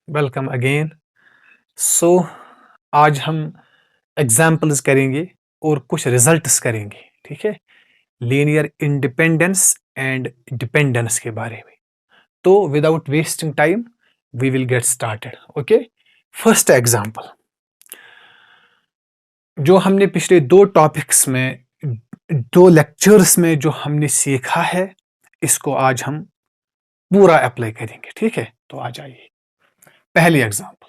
Welcome again. सो आज हम examples करेंगे और कुछ रिजल्ट्स करेंगे। ठीक है, लीनियर इंडिपेंडेंस एंड डिपेंडेंस के बारे में। तो without wasting time we will get started. Okay, first example जो हमने पिछले दो टॉपिक्स में, दो लेक्चर्स में जो हमने सीखा है, इसको आज हम पूरा अप्लाई करेंगे। ठीक है, तो आ जाइए पहली एग्जाम्पल।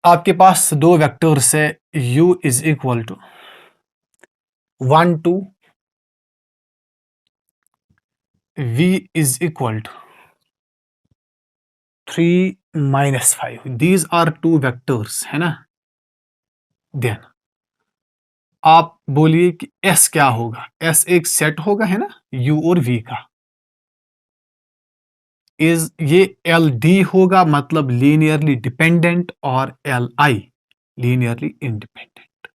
आपके पास दो वेक्टर्स है, u is equal to 1 2, v is equal to 3 - 5। These are two vectors, है ना। देन आप बोलिए कि s क्या होगा। s एक सेट होगा, है ना, u और v का। इज ये एल डी होगा, मतलब लीनियरली डिपेंडेंट, और एल आई लीनियरली इंडिपेंडेंट।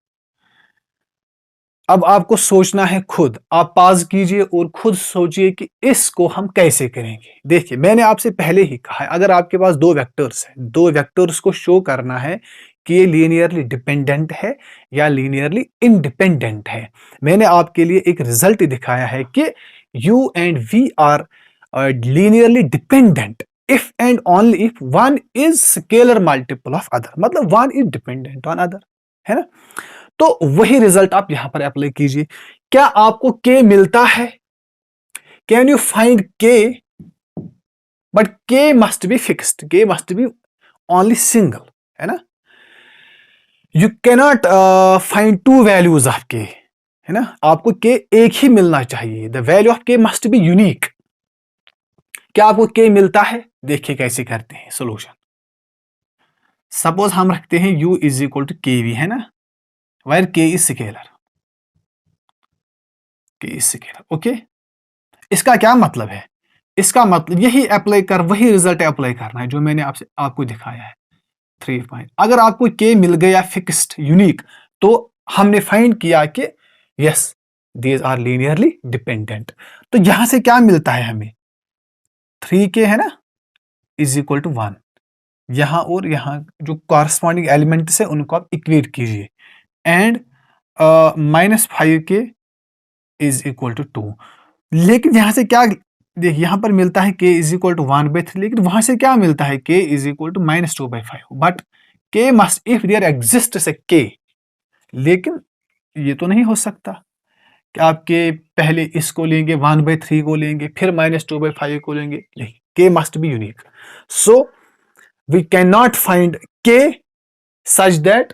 अब आपको सोचना है खुद, आप पाज कीजिए और खुद सोचिए कि इसको हम कैसे करेंगे। देखिए, मैंने आपसे पहले ही कहा है, अगर आपके पास दो वेक्टर्स हैं, दो वेक्टर्स को शो करना है कि ये लीनियरली डिपेंडेंट है या लीनियरली इंडिपेंडेंट है। मैंने आपके लिए एक रिजल्ट दिखाया है कि u and v are linearly dependent if and only if one is scalar multiple of other, मतलब one is dependent on other, है ना। तो वही रिजल्ट आप यहां पर अप्लाई कीजिए। क्या आपको k मिलता है? Can you find k? But k must be fixed, k must B only single, है ना। You cannot find to values of k, है ना। आपको k एक ही मिलना चाहिए। The value of k must be unique. क्या आपको k मिलता है? देखिए कैसे करते हैं सोल्यूशन। सपोज हम रखते हैं u is equal to k v, है ना, where k is scalar, k is scalar. Okay, इसका क्या मतलब है? इसका मतलब यही अप्लाई कर, वही रिजल्ट अप्लाई करना है जो मैंने आपको दिखाया है। 3 अगर आपको के मिल गया फिक्स्ड यूनिक, तो हमने फाइंड किया कि yes these are linearly dependent. तो यहां से क्या मिलता है हमें? 3k, है ना, इज इक्वल टू 1। यहां और यहां जो कॉरस्पॉन्डिंग एलिमेंट्स है उनको आप इक्वेट कीजिए, and -5k is equal to 2। लेकिन यहां से क्या, देख यहां पर मिलता है k इज इक्वल टू 1/3, लेकिन वहां से क्या मिलता है k is equal to -2/5। But k must, if there exist a k, लेकिन ये तो नहीं हो सकता कि आप k पहले इसको लेंगे, 1/3 को लेंगे, फिर -2/5 को लेंगे। नहीं, k must be unique. So we can not find k such that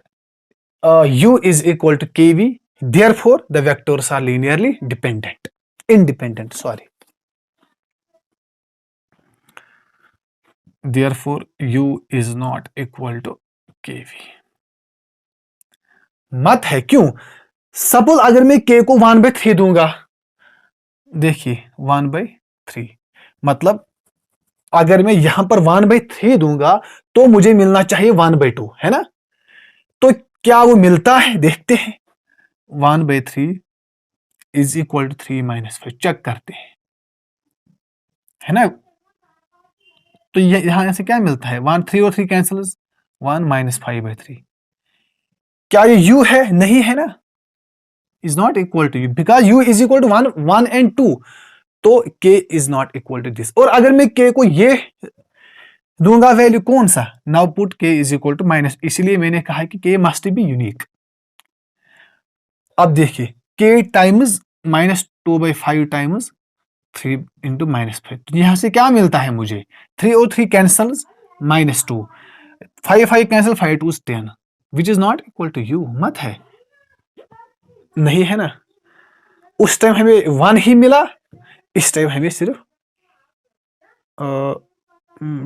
u is equal to kv, therefore the vectors are linearly independent, sorry, therefore u is not equal to kv। मत है क्यों? Suppose अगर मैं k को 1/3 दूंगा, देखिए 1/3, मतलब अगर मैं यहां पर 1/3 दूंगा तो मुझे मिलना चाहिए 1/2, है ना। तो क्या वो मिलता है? देखते हैं। 1/3 इज इक्वल टू 3 - 5, चेक करते हैं, है ना। तो यहां से क्या मिलता है? 3 और 3 कैंसिल, 1 - 5/3। क्या ये u है? नहीं है ना, is not equal to u, because u is equal to 1 and 2। तो k is not equal to this. और अगर मैं k को ये दूंगा वैल्यू, कौन सा, now put k is equal to minus, इसलिए मैंने कहा कि k मस्ट बी यूनिक। अब देखिए k टाइम्स -2/5 टाइम्स 3 इंटू -5, तो यहां से क्या मिलता है मुझे? 3 और 3 cancel, -2, 5 cancel, 5 2 10, which is not equal to u. मत है, नहीं है ना। उस टाइम हमें 1 ही मिला, इस टाइम हमें सिर्फ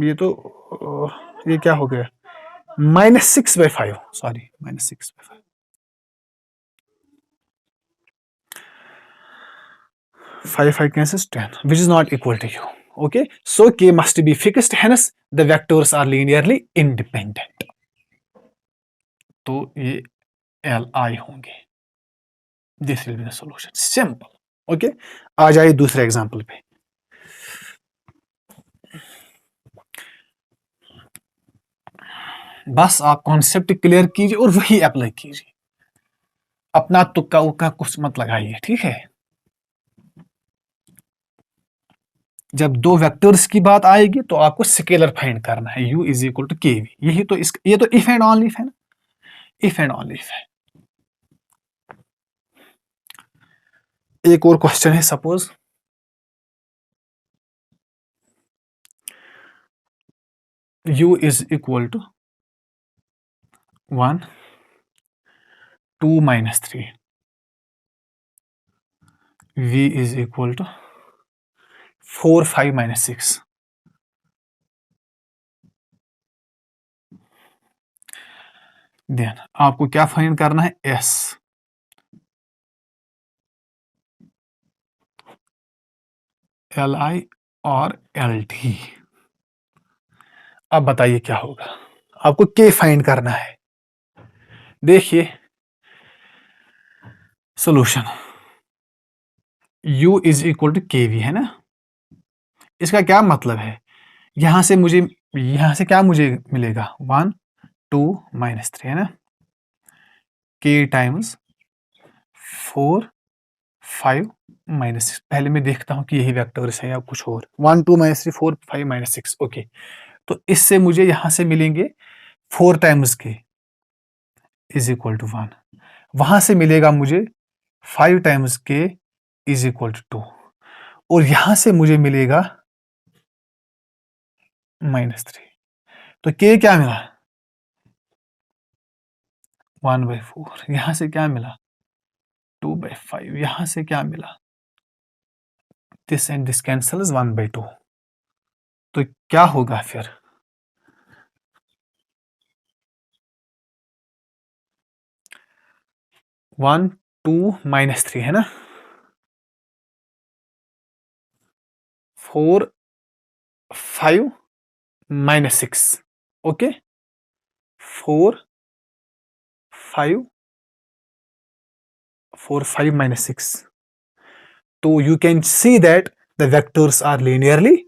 ये तो ये क्या हो गया, -6/5, sorry, -6/5। 5 cancels 10, which is not equal to u. Okay, so k must be fixed, hence the vectors are linearly independent. तो ये li होंगे। This will be the solution, simple. Okay, आ जाइए दूसरे एग्जांपल पे। बस आप कॉन्सेप्ट क्लियर कीजिए और वही अप्लाई कीजिए, अपना तुक्का उक्का कुछ मत लगाइए, ठीक है। जब दो वेक्टर्स की बात आएगी तो आपको स्केलर फाइंड करना है, u is equal to k we. यही तो ये तो इफ एंड ऑनली इफ है ना, इफ एंड ऑनली इफ है। एक और क्वेश्चन है, suppose u is equal to 1 2 minus 3, v is equal to 4 5 minus 6। Then आपको क्या फाइंड करना है, s, li और lt। अब बताइए क्या होगा, आपको k फाइंड करना है। देखिए solution, u is equal to k v है ना, इसका क्या मतलब है, यहां से क्या मुझे मिलेगा, 1 2 माइनस 3 है ना, k टाइम्स 4 5 माइनस 6। पहले मैं देखता हूं कि यही वेक्टर्स है या कुछ और, 1 2 माइनस 3 4 5 माइनस 6। ओके, तो इससे मुझे यहां से मिलेंगे 4 टाइम्स के इज इक्वल टू 1, वहां से मिलेगा मुझे 5 टाइम्स के इज इक्वल टू 2, और यहां से मुझे मिलेगा -3। तो के क्या मिला, 1/4। यहां से क्या मिला, 2/5। यहां से क्या मिला, दिस एंड दिस कैंसल्स, 1/2। तो क्या होगा फिर, 1 2 -3 है ना, 4 5 -6। ओके, 4 5 4 5 -6। तो you can see that the vectors are linearly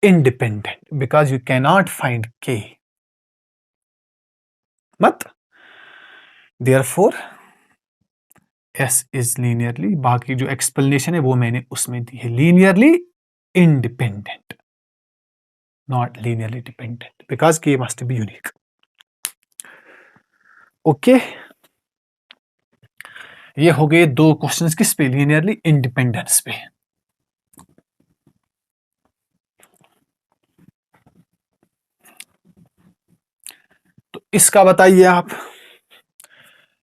independent because you cannot find k, मत, therefore s is linearly, बाकी जो explanation है वो मैंने उसमें दी है, linearly independent, not linearly dependent because k must be unique। Okay, ये हो गए दो क्वेश्चंस किस पे, linearly independence पे। तो इसका बताइए आप,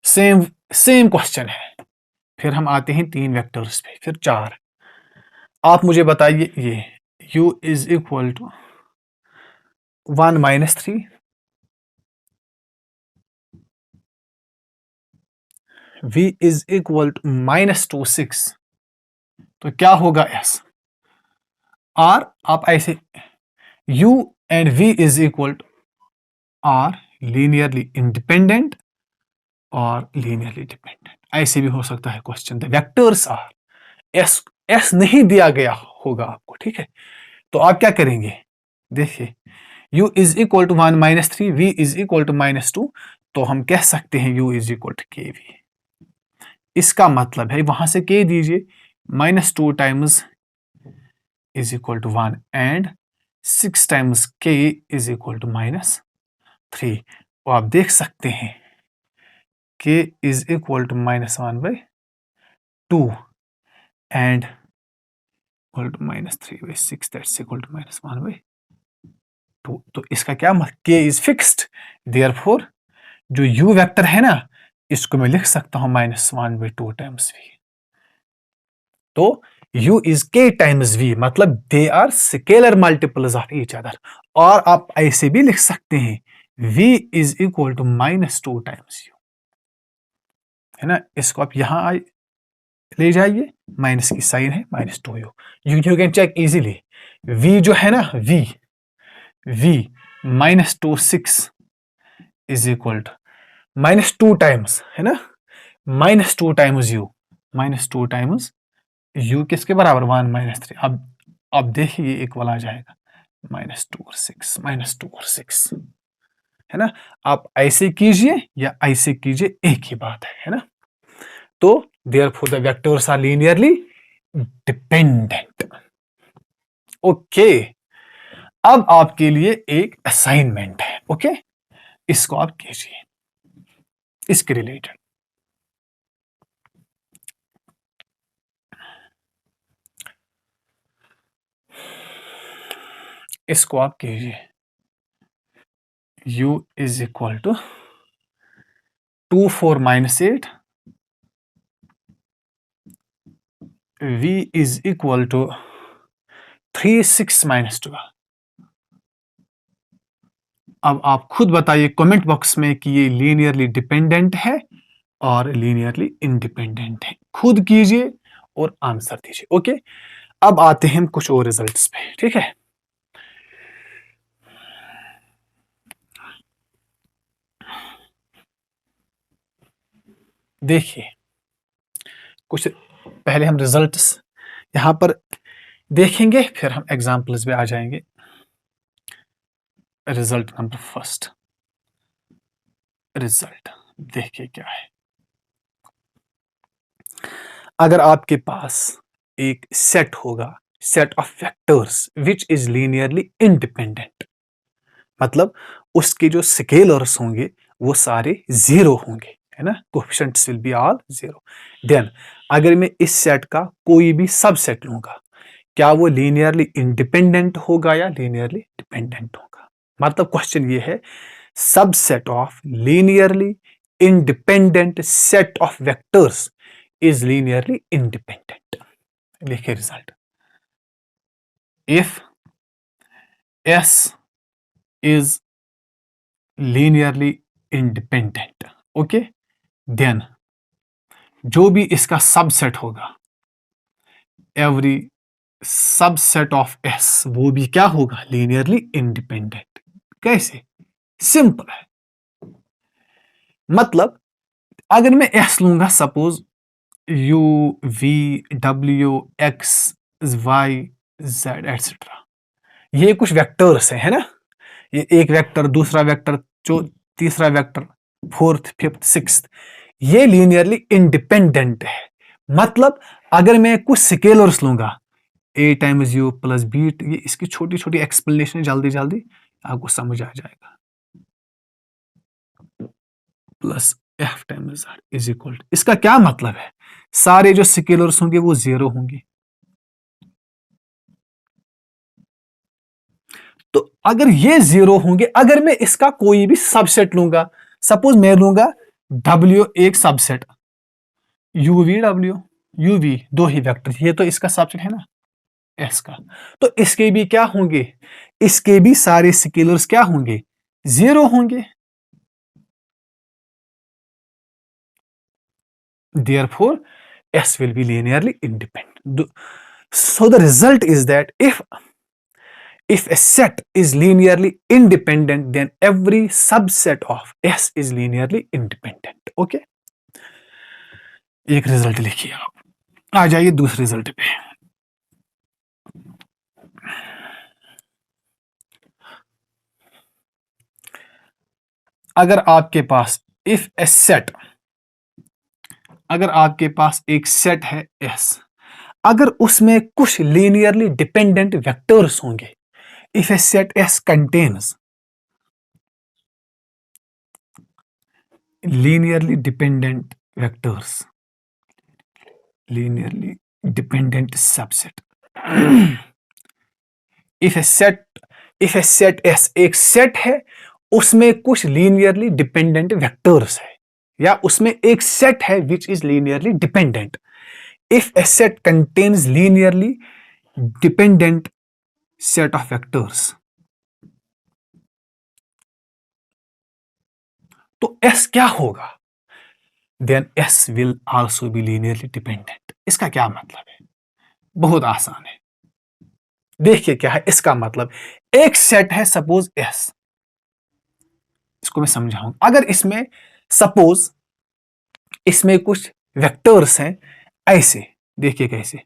सेम सेम क्वेश्चन है, फिर हम आते हैं 3 वेक्टर्स पे, फिर 4। आप मुझे बताइए, ये u is equal to 1 -3, v is equal to -2 6। तो क्या होगा s, r आप ऐसे, u and v is equal to are linearly independent और लीनियरली डिपेंडेंट, ऐसे भी हो सकता है question. The vectors are, S नहीं दिया गया होगा आपको, ठीक है। तो आप क्या करेंगे, देखिए u is equal to 1 -3, v is equal to -2, तो हम कह सकते हैं u is equal to k v. इसका मतलब है वहां से k दीजिए, -2 times is equal to 1 and 6 times k is equal to -3। तो आप देख सकते हैं k is equal to -1/2 and equal to -3/6, that's equal to -1/2। तो इसका क्या मतलब, k इज फिक्स्ड, देयरफॉर जो u वेक्टर है ना, इसको मैं लिख सकता हूं -1/2 टाइम्स v। तो u is k times v, मतलब they are scalar multiples of each other. और आप ऐसे भी लिख सकते हैं v is equal to -2 times u, है ना। इसको आप यहां ले जाइए, माइनस की साइन है, -2u। You can check easily, v जो है ना, v -2 6 is equal to -2 times, है ना, -2 टाइम्स u, -2 टाइम्स u किसके बराबर, 1 -3। अब देखिए इक्वल आ जाएगा, -2 और 6, -2 और 6। है ना। आप ऐसे कीजिए या ऐसे कीजिए, एक ही बात है ना। तो therefore the vectors are linearly dependent. Okay, अब आपके लिए एक असाइनमेंट है। ओके, इसको आप कीजिए इसके रिलेटेड। इसको आप कीजिए। u is equal to 2 4 -8, v is equal to 3 6 -12। अब आप खुद बताइए कमेंट बॉक्स में कि ये लीनियरली डिपेंडेंट है और लीनियरली इंडिपेंडेंट है। खुद कीजिए और आंसर दीजिए। ओके, अब आते हैं हम कुछ और रिजल्ट्स पे। ठीक है, देखिए कुछ पहले हम रिजल्ट्स यहां पर देखेंगे, फिर हम एग्जांपल्स पे आ जाएंगे। रिजल्ट नंबर फर्स्ट, रिजल्ट देखिए क्या है। अगर आपके पास एक सेट होगा, set of vectors which is linearly independent, मतलब उसके जो स्केलर्स होंगे वो सारे जीरो होंगे, है ना, coefficients will be all zero. Then अगर मैं इस सेट का कोई भी सबसेट लूंगा, क्या वो लीनियरली इंडिपेंडेंट होगा या लीनियरली डिपेंडेंट होगा। मतलब क्वेश्चन ये है, subset of linearly independent set of vectors is linearly independent. लिखिए result, if S is linearly independent, okay, then जो भी इसका सबसेट होगा, एवरी सबसेट ऑफ S वो भी क्या होगा, लीनियरली इंडिपेंडेंट। कैसे? सिंपल है। मतलब अगर मैं S लूंगा, suppose U V W X Y Z etcetera, ये कुछ वेक्टर्स है ना। ये एक वेक्टर, दूसरा वेक्टर, तीसरा वेक्टर, फोर्थ फिफ्थ सिक्स्थ, ये लीनियरली इंडिपेंडेंट है। मतलब अगर मैं कुछ स्केलर्स लूंगा, a times u plus b, ये इसकी छोटी छोटी एक्सप्लेनेशन जल्दी जल्दी आपको समझ आ जाएगा, plus f times r is equal, इसका क्या मतलब है, सारे जो स्केलर्स होंगे वो जीरो होंगे। तो अगर ये जीरो होंगे, अगर मैं इसका कोई भी सबसेट लूंगा, सपोज मैं लूंगा W एक सबसेट, UV दो ही वेक्टर, ये तो इसका सबसेट है ना S का, तो इसके भी क्या होंगे, इसके भी सारे स्केलर्स क्या होंगे, जीरो होंगे। Therefore S will be linearly independent. So the result is that if a set is linearly independent, then every subset of S is linearly independent. Okay, एक रिजल्ट लिखिए आप। आ जाइए दूसरे रिजल्ट पे। अगर आपके पास इफ ए सेट, अगर आपके पास एक सेट है S, अगर उसमें कुछ लीनियरली डिपेंडेंट वेक्टर्स होंगे, if a set S contains linearly dependent vectors, linearly dependent subset, if a set S एक सेट है, उसमें कुछ लीनियरली डिपेंडेंट वेक्टर्स है, या उसमें एक सेट है which is linearly dependent, if a set contains linearly dependent set of vectors, तो S क्या होगा, then S will also be linearly dependent. इसका क्या मतलब है, बहुत आसान है। देखिए क्या है इसका मतलब, एक सेट है सपोज S, इसको मैं समझाऊंगा। अगर इसमें सपोज इसमें कुछ वेक्टर्स हैं ऐसे, देखिए कैसे,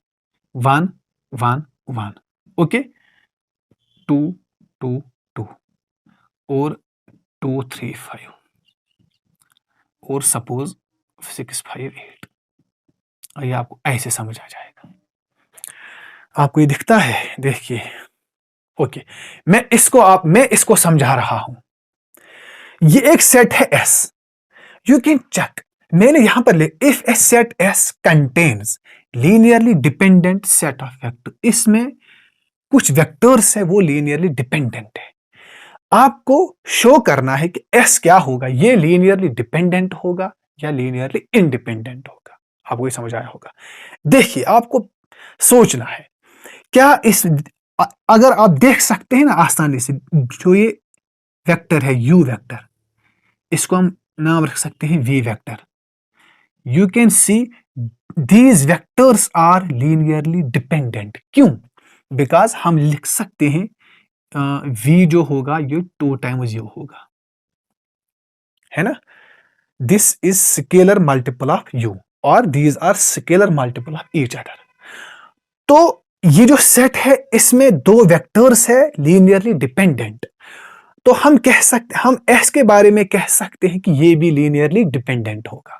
1 1 1, ओके, 2 2 2 और 2 3 5 और सपोज 6 5 8। ये आपको ऐसे समझ आ जाएगा। आपको ये दिखता है, देखिए। ओके, मैं इसको समझा रहा हूं। ये एक सेट है एस। यू कैन चेक, मैंने यहां पर ले, if a set S contains linearly dependent set of vector, इसमें कुछ वेक्टर्स है वो लीनियरली डिपेंडेंट है। आपको शो करना है कि एस क्या होगा, ये लीनियरली डिपेंडेंट होगा या लीनियरली इंडिपेंडेंट होगा। आपको ये समझ आया होगा। देखिए, आपको सोचना है क्या अगर आप देख सकते हैं ना आसानी से, जो ये वेक्टर है यू वेक्टर, इसको हम नाम रख सकते हैं v vector. You can see these vectors are linearly dependent. क्यों? बिकॉज हम लिख सकते हैं v जो होगा ये 2 टाइम्स u होगा, है ना। This is scalar multiple of u और these are scalar multiple of each other. तो ये जो सेट है इसमें 2 वेक्टर्स है लीनियरली डिपेंडेंट। तो हम s के बारे में कह सकते हैं कि ये भी लीनियरली डिपेंडेंट होगा।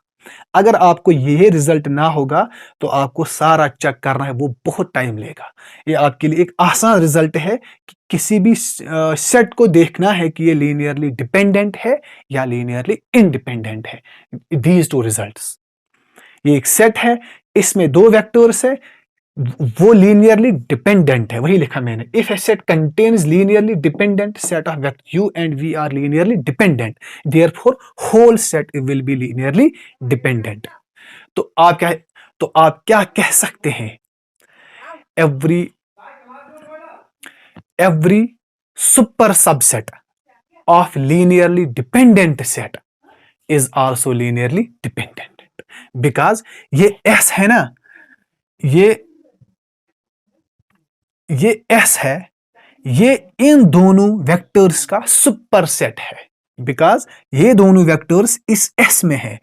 अगर आपको ये रिजल्ट ना होगा तो आपको सारा चेक करना है, वो बहुत टाइम लेगा। ये आपके लिए एक आसान रिजल्ट है कि किसी भी सेट को देखना है कि ये लीनियरली डिपेंडेंट है या लीनियरली इंडिपेंडेंट है। दीज 2 रिजल्ट्स, ये एक सेट है, इसमें 2 वेक्टर्स है, वो लीनियरली डिपेंडेंट है, वही लिखा मैंने। If a set contains linearly dependent set of vector u and v are linearly dependent, therefore whole set will be linearly dependent. तो आप क्या कह सकते हैं? Every super subset of linearly dependent set is also linearly dependent. Because ये s है ना, ये s है, ये इन दोनों वेक्टर्स का सुपर सेट है। बिकॉज ये दोनों वेक्टर्स इस s में है,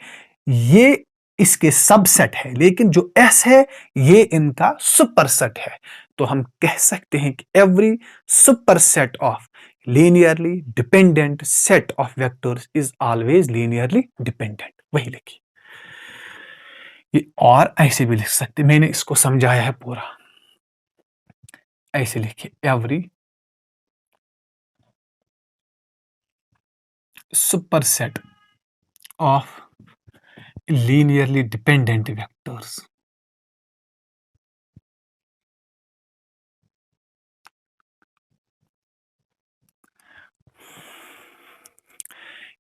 ये इसके सबसेट है, लेकिन जो s है ये इनका सुपर सेट है। तो हम कह सकते हैं कि every super set of linearly dependent set of vectors is always linearly dependent. वही लिखिए। ये और ऐसे भी लिख सकते, मैंने इसको समझाया है पूरा। ऐसे लिखिए, every superset of linearly dependent vectors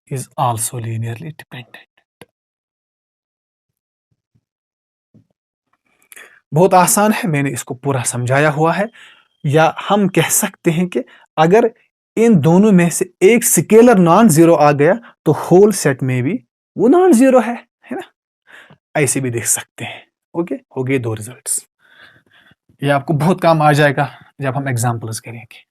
is also linearly dependent। बहुत आसान है, मैंने इसको पूरा समझाया हुआ है। या हम कह सकते हैं कि अगर इन दोनों में से एक स्केलर नॉन जीरो आ गया तो होल सेट में भी वो नॉन जीरो है ना। ऐसे भी देख सकते हैं। ओके, हो गए 2 रिजल्ट्स। ये आपको बहुत काम आ जाएगा जब हम एग्जांपल्स करेंगे।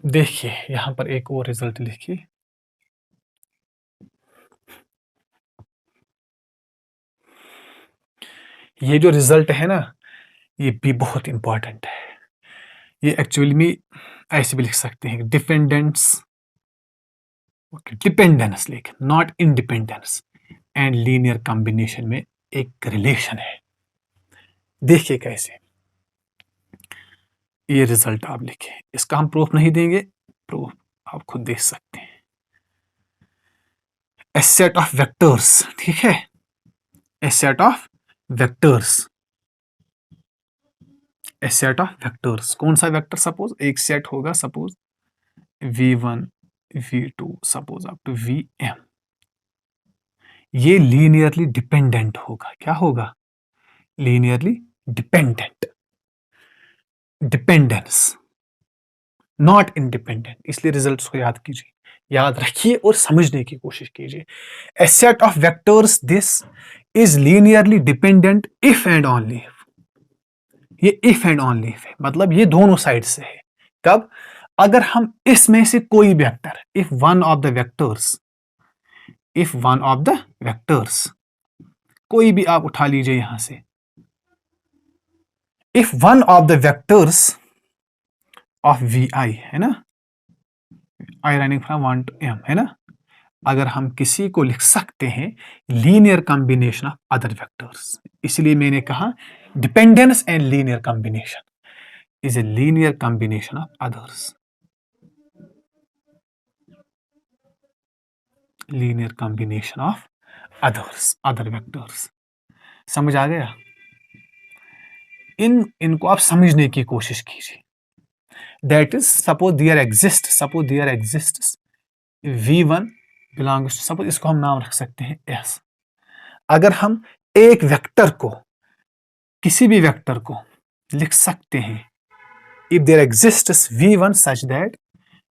देखिए, यहां पर एक और रिजल्ट लिखिए। ये जो रिजल्ट है ना, ये भी बहुत इंपॉर्टेंट है। ये एक्चुअली में ऐसे भी लिख सकते हैं डिपेंडेंस, डिपेंडेंस लेकिन not independence and linear combination में एक रिलेशन है। देखिए कैसे, ये रिजल्ट आप लिखें। इसका हम प्रूफ नहीं देंगे, प्रूफ आप खुद देख सकते हैं। ए सेट ऑफ वेक्टर्स, ठीक है, a set of vectors, a set of vectors. कौन सा वेक्टर? सपोज एक सेट होगा, suppose v1 v2 suppose up to vm। ये लीनियरली डिपेंडेंट होगा। क्या होगा? Linearly dependent. Dependence, not independent. इसलिए रिजल्ट्स को याद कीजिए, याद रखिए और समझने की कोशिश कीजिए। A set of vectors this is linearly dependent if and only, ये इफ एंड ओनली इफ है, मतलब ये दोनों साइड से है। कब? अगर हम इसमें से कोई भी vector, if one of the vectors, कोई भी आप उठा लीजिए यहां से, if one of the vectors of v i, है ना, i running from 1 to m, है ना, अगर हम किसी को लिख सकते हैं linear combination of other vectors, इसलिए मैंने कहा dependence and linear combination is a linear combination of others, linear combination of other vectors. समझ आ गया? इनको आप समझने की कोशिश कीजिए। That is suppose there exist v1 belongs, suppose इसको हम नाम रख सकते हैं s। अगर हम एक वेक्टर को, किसी भी वेक्टर को लिख सकते हैं, if there exists v1 such that,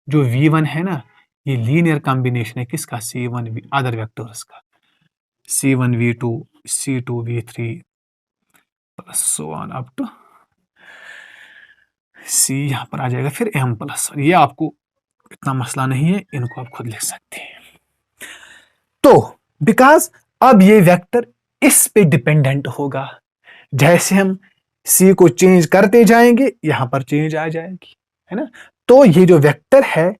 जो v1 है ना, ये लीनियर कॉम्बिनेशन है किसका? c1 v अदर वेक्टर्स का, c1 v2 c2 v3 plus so on up to c, यहां पर आ जाएगा फिर m प्लस। ये आपको इतना मसला नहीं है, इनको आप खुद लिख सकते हैं। तो बिकॉज अब ये वेक्टर इस पे डिपेंडेंट होगा, जैसे हम सी को चेंज करते जाएंगे यहां पर चेंज आ जाएगी, है ना। तो ये जो वेक्टर है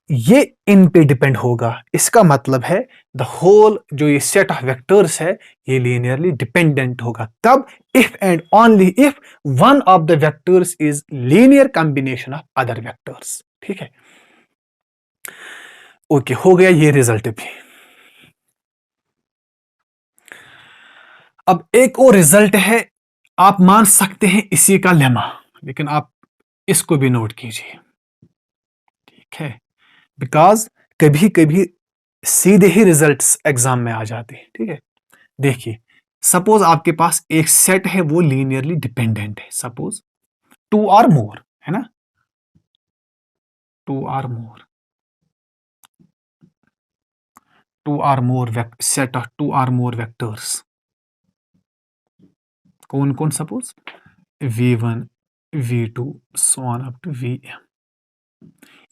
ये इन पे डिपेंड होगा, इसका मतलब है द होल जो ये सेट ऑफ वेक्टर्स है ये लीनियरली डिपेंडेंट होगा। कब? If and only if one of the vectors is linear combination of other vectors. ठीक है, ओके, हो गया ये रिजल्ट भी। अब एक और रिजल्ट है, आप मान सकते हैं इसी का लेमा, लेकिन आप इसको भी नोट कीजिए, ठीक है, बिकॉज कभी कभी सीधे ही रिजल्ट्स एग्जाम में आ जाते हैं। ठीक है, देखिए, सपोज आपके पास एक सेट है वो लीनियरली डिपेंडेंट है, सपोज 2 और मोर, है ना, 2 और मोर, 2 और मोर सेट ऑफ 2 और मोर वेक्टर्स, कौन कौन? Suppose v1 v2 so on up to vm,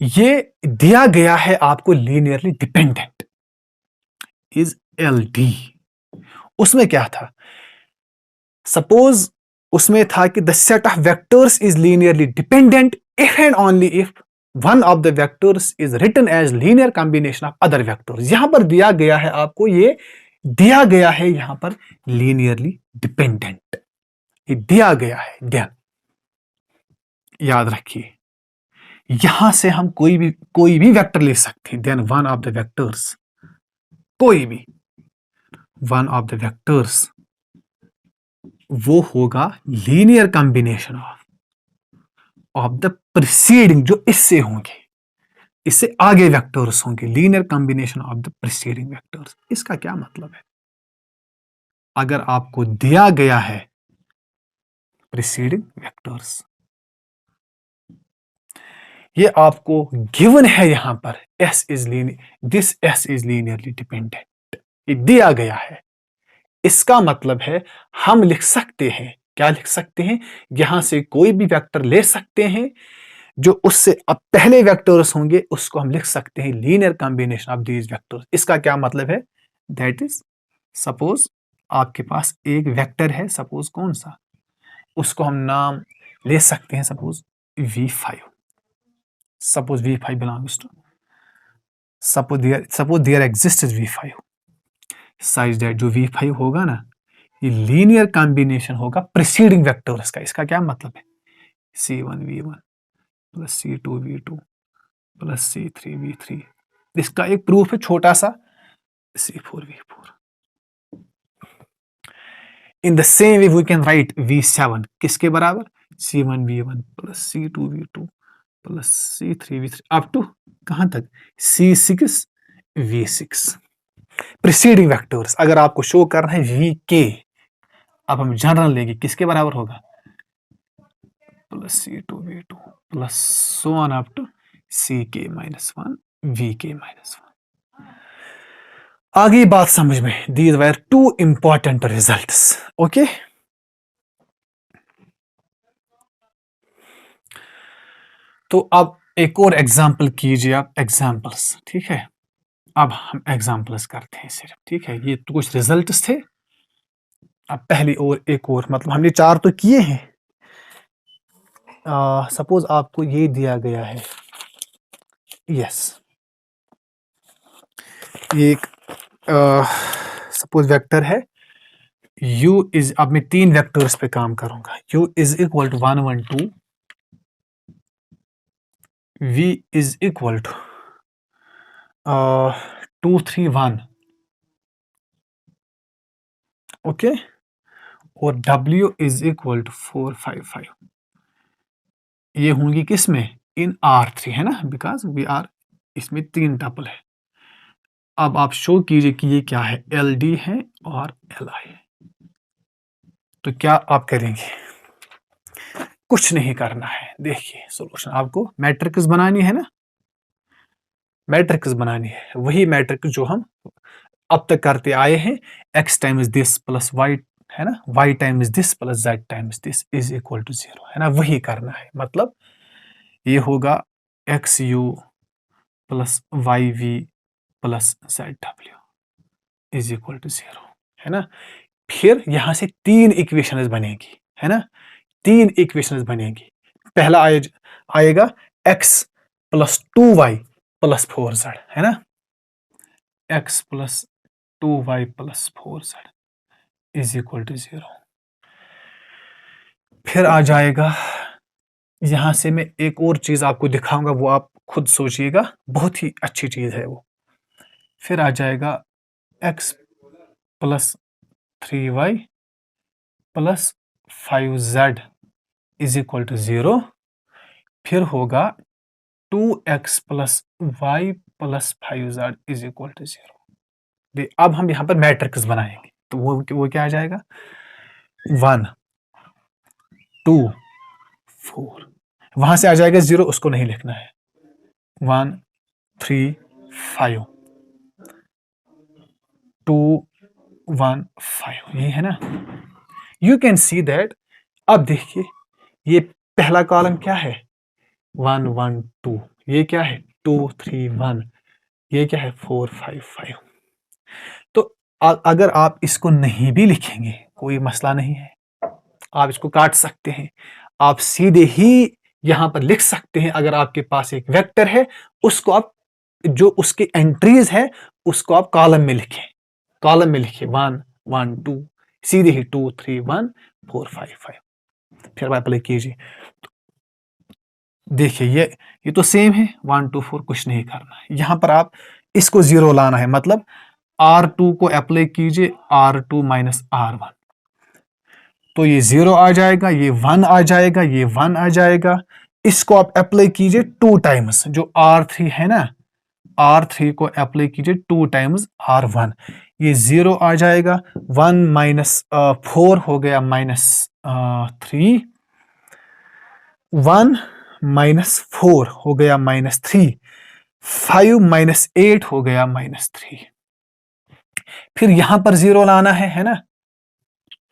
ये दिया गया है आपको लीनियरली डिपेंडेंट इज LD। उसमें क्या था? सपोज उसमें था कि the set of vectors is linearly dependent if and only if one of the vectors is written as linear combination of other vectors. यहां पर दिया गया है आपको, ये दिया गया है यहां पर लीनियरली डिपेंडेंट, ये दिया गया है, ध्यान याद रखिए। यहां से हम कोई भी वेक्टर ले सकते हैं, then one of the vectors, कोई भी वन ऑफ द वेक्टर्स वो होगा linear combination of the preceding, जो इससे होंगे, इससे आगे वेक्टर्स होंगे, linear combination of the preceding vectors. इसका क्या मतलब है? अगर आपको दिया गया है प्रीसीडिंग वेक्टर्स, ये आपको गिवन है यहां पर S is linear, this S is linearly dependent, ये दिया गया है, इसका मतलब है हम लिख सकते हैं, क्या लिख सकते हैं? यहां से कोई भी वेक्टर ले सकते हैं, जो उससे अब पहले वेक्टर्स होंगे उसको हम लिख सकते हैं linear combination of these vectors. इसका क्या मतलब है? दैट इज, सपोज आपके पास एक वेक्टर है, सपोज कौन सा, उसको हम नाम ले सकते हैं suppose v5, suppose v5 belongs to, suppose there exist v5 such that, जो v5 होगा ना ये लीनियर कॉम्बिनेशन होगा प्रीसीडिंग वेक्टर्स का। इसका क्या मतलब है? c1 v1 plus c2 v2 plus c3 v3। इसका एक प्रूफ है छोटा सा, c4 v4। In the same way we can write v7 किसके बराबर? c1 v1 plus c2 v2 plus c3 v3 up to कहां तक? c6 v6। प्रीसीडिंग वेक्टर्स अगर आपको शो करना है vk, अब हम जनरल लेंगे, किसके बराबर होगा? Plus c2 v2 plus so on up to ck minus 1 vk minus 1। आगे बात समझ में, these were 2 important results. Okay, तो अब एक और एग्जाम्पल कीजिए आप, एग्जाम्पल्स, ठीक है। अब हम एग्जाम्पल्स करते हैं सिर्फ, ठीक है। ये तो कुछ रिजल्ट्स थे। अब पहली और एक और, मतलब हमने 4 तो किए हैं। सपोज आपको ये दिया गया है, यस, ये एक सपोज वेक्टर है u इज, अब मैं 3 वेक्टर्स पे काम करूंगा। u is equal to 1 1 2, v is equal to 2 3 1, okay, और w इज इक्वल टू 4 5 5। ये होंगी किस में, इन R3, है ना, बिकॉज वी आर, इसमें 3 टपल है। अब आप शो कीजिए कि ये क्या है, LD है और LI है। तो क्या आप करेंगे, कुछ नहीं करना है। देखिए सॉल्यूशन, आपको मैट्रिक्स बनानी है ना, मैट्रिक्स बनानी है, वही मैट्रिक्स जो हम अब तक करते आए हैं। x times this plus y, है ना, y times this plus z times this is equal to 0, है ना, वही करना है। मतलब ये होगा xu plus yv plus zw is equal to 0, है ना। फिर यहां से 3 इक्वेशंस बनेगी, है ना, 3 इक्वेशंस बनेगी। पहला आएगा x plus 2y plus 4z, है ना, x plus 2y plus 4z is equal to 0। फिर आ जाएगा, यहां से मैं एक और चीज आपको दिखाऊंगा, वो आप खुद सोचिएगा, बहुत ही अच्छी चीज है वो। फिर आ जाएगा x plus 3y plus 5z is equal to 0। फिर होगा 2x plus y plus 5z is equal to 0। अब हम यहां पर मैट्रिक्स बनाएंगे, तो वो क्या आ जाएगा, 1 2 4, वहां से आ जाएगा 0, उसको नहीं लिखना है, 1 3 5 2 1 5, ये है ना। यू कैन सी दैट, अब देखिए ये पहला कॉलम क्या है, 1 1 2, ये क्या है 2 3 1, ये क्या है 4 5 5। तो अगर आप इसको नहीं भी लिखेंगे कोई मसला नहीं है, आप इसको काट सकते हैं, आप सीधे ही यहां पर लिख सकते हैं। अगर आपके पास एक वेक्टर है, उसको आप, जो उसके एंट्रीज है, उसको आप कॉलम में लिखें, कॉलम में लिखिए 1 1 2, सीधे ही 2 3 1 4 5 5। फिर अप्लाई कीजिए, देखिए ये तो सेम है, 1 2 4, कुछ नहीं करना है। यहां पर आप इसको 0 लाना है, मतलब R2 को अप्लाई कीजिए, R2 माइनस R1, तो ये 0 आ जाएगा, ये 1 आ जाएगा, ये 1 आ जाएगा। इसको आप अप्लाई कीजिए 2 टाइम्स, जो R3 है ना, R3 को अप्लाई कीजिए 2 टाइम्स R1, ये 0 आ जाएगा। 1 माइनस 4 हो गया माइनस 3, 1 माइनस 4 हो गया माइनस 3, 5 माइनस 8 हो गया माइनस 3। फिर यहां पर 0 लाना है ना,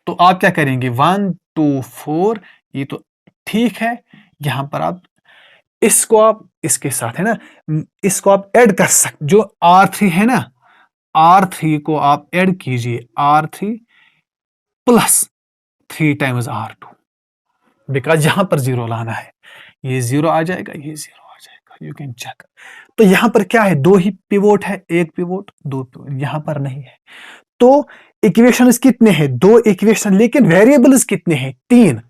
तो आप क्या करेंगे, 1 2 4, ये तो ठीक है। यहां पर आप इसको, आप इसके साथ, है ना, इसको आप ऐड कर सकते, जो R3 है ना, R3 को आप ऐड कीजिए, R3 plus 3 times R2, because यहां पर 0 लाना है। ये 0 आ जाएगा, ये 0 आ जाएगा, यू कैन चेक। तो यहां पर क्या है, 2 ही पिवोट है, एक पिवोट 2 पिवोट, यहां पर नहीं है। तो इक्वेशंस कितने हैं, 2 इक्वेशन, लेकिन वेरिएबल्स कितने हैं, 3।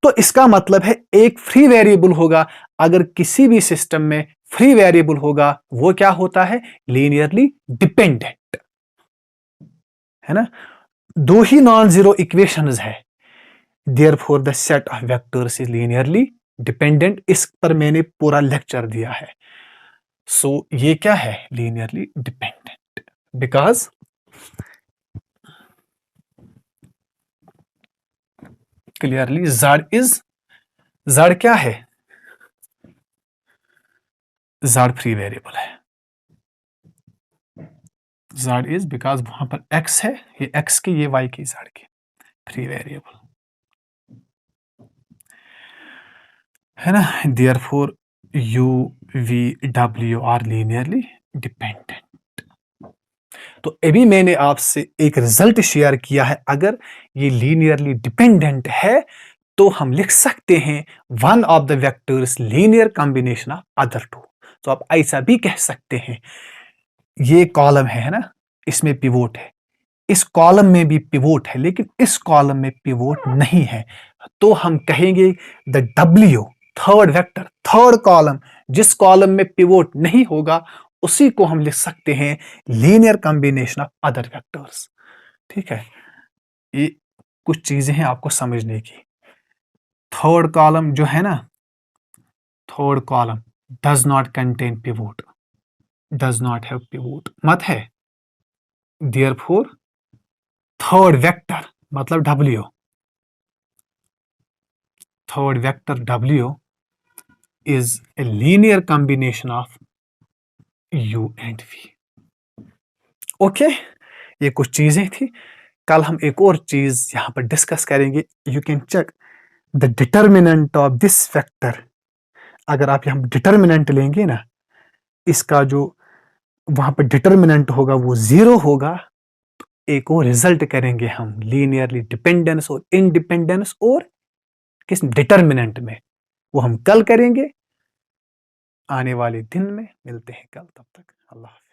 तो इसका मतलब है एक फ्री वेरिएबल होगा। अगर किसी भी सिस्टम में फ्री वेरिएबल होगा, वो क्या होता है, लीनियरली डिपेंडेंट, है ना। 2 ही नॉन जीरो इक्वेशंस है, therefore the set of vectors is linearly dependent. इस पर मैंने पूरा लेक्चर दिया है। सो ये क्या है, linearly dependent, because clearly z क्या है, z फ्री वेरिएबल है। z इज, बिकॉज वहां पर x है, ये x की, ये y की, z की, फ्री वेरिएबल, है ना। Therefore U, V, W are linearly dependent. तो अभी मैंने आपसे एक रिजल्ट शेयर किया है, अगर ये लीनियरली डिपेंडेंट है तो हम लिख सकते हैं one of the vectors linear combination of other two. तो आप ऐसा भी कह सकते हैं, ये कॉलम है ना, इसमें पिवोट है, इस कॉलम में भी पिवोट है, लेकिन इस कॉलम में पिवोट नहीं है, तो हम कहेंगे the W third vector, third column, जिस कॉलम में पिवोट नहीं होगा उसी को हम लिख सकते हैं linear combination of other vectors. ठीक है, ये कुछ चीजें हैं आपको समझने की। थर्ड कॉलम जो है ना, third column does not contain pivot, does not have pivot मत है, देयरफॉर थर्ड वेक्टर मतलब W, third vector W is a linear combination of U and V। Okay, ये कुछ चीजें थी। कल हम एक और चीज यहां पर डिस्कस करेंगे। You can check the determinant of this vector. अगर आप यहां डिटर्मिनेंट लेंगे ना, इसका जो वहां पर डिटर्मिनेंट होगा वो 0 होगा। एक और रिजल्ट करेंगे हम लीनियरली डिपेंडेंस और इंडिपेंडेंस और किस डिटर्मिनेंट में, वो हम कल करेंगे। आने वाले दिन में मिलते हैं कल, तब तक अल्लाह हाफ़िज़।